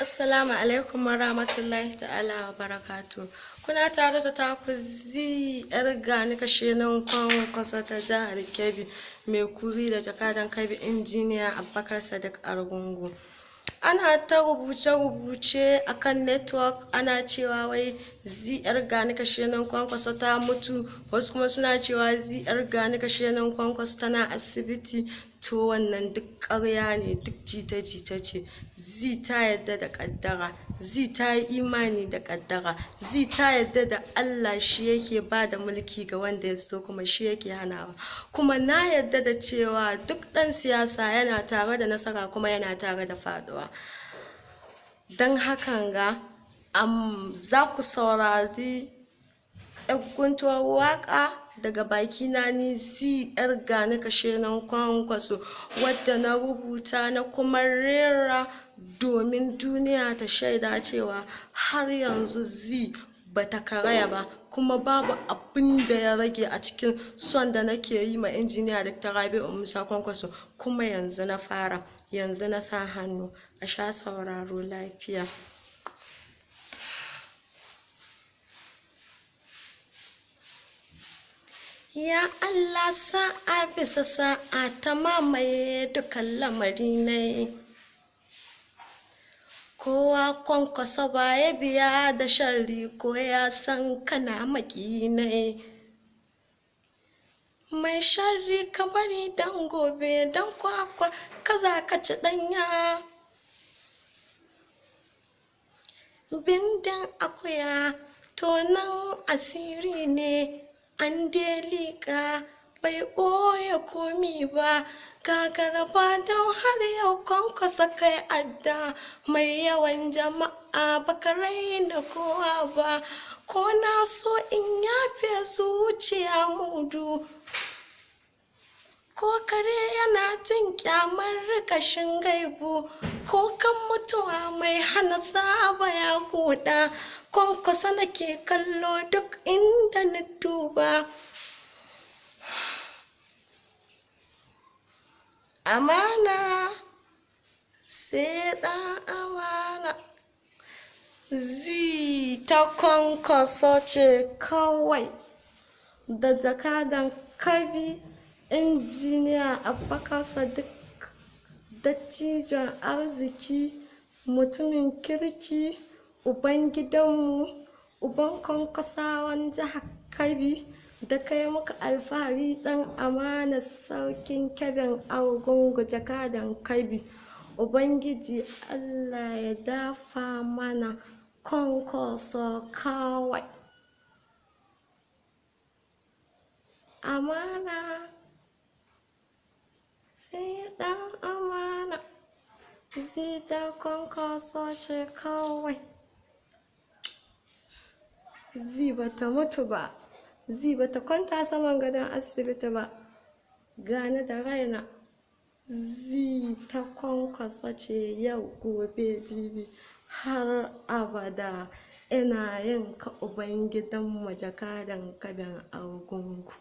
Assalamu alaikum warahmatullahi ta'ala wa barakatu. Kuna tare da taku yar gani kashe nan kwasa ta jihar Kebbi mai kuri da jakadan Kebbi injiniya Abubakar Sadiq Argungu. Ana ta rubuce-rubuce akan network ana cewa wai yar gani kashe nan kwankwasa ta mutu, wasu kuma suna cewa yar gani kashe nan kwankwasa tana asibiti. To wannan duk ƙarya ne, duk jita-jita ce. Ta yadda da ƙaddara, ta yi imani da ƙaddara, ta yadda da Allah shi yake ba da mulki ga wanda ya so kuma shi yake hanawa. Kuma na yadda da cewa duk ɗan siyasa yana tare da nasara kuma yana tare da faɗuwa. Don hakan ga za ku saurari guntuwar waƙa daga bakina ni yar gani kashe nan kwankwaso, wadda na rubuta na kuma rera domin duniya ta shaida cewa har yanzu bata karaya ba, kuma babu abin da ya rage a cikin son da nake yi ma injiniya Dr. Rabi'u Musa Kwankwaso. Kuma yanzu na fara, yanzu na sa hannu, a sha sauraro lafiya. Ya Allah, sa'a bisa sa'a ta mamaye dukan lamari ne. Kowa kwankwasa ba ya biya da sharri ko ya san kana maki ne. Mai sharri ka bari dan gobe, dan kwakwa kaza ka ci danya. Bindin akuya tonan asiri ne, an delika bai ɓoye komi ba. Gagara ba don har yau kwankwasa kai adda mai yawan jama'a baka raina kowa ba. Ko na so in yafe zuciya mudu, ko kare yana jin kyamar rikashin gaibu, ko kan mutuwa mai hana saba ya huda. Kwankwasa nake kallo duk inda na duba. Amana sai ɗan amana. Ta kwankwaso ce kawai da jakadan Kebbi injiniya Abubakar Sadiq, dattijon arziki, mutumin kirki, uban gidanmu, uban kwankwasawan jihar Kebbi, da kai muka alfahari dan amana sarkin Kebbin Argungu jakadan Kebbi. Ubangiji Allah ya dafa mana kwankwaso kawai. Amana sai dan amana. Ta kwankwaso ce kawai. Bata mutu ba, bata kwanta saman gadon asibiti ba, gane da raina. Ta kwankwaso ce yau gobe jibi har abada. Ina yin ka uban gidanmu jakadan Kebbin Argungu.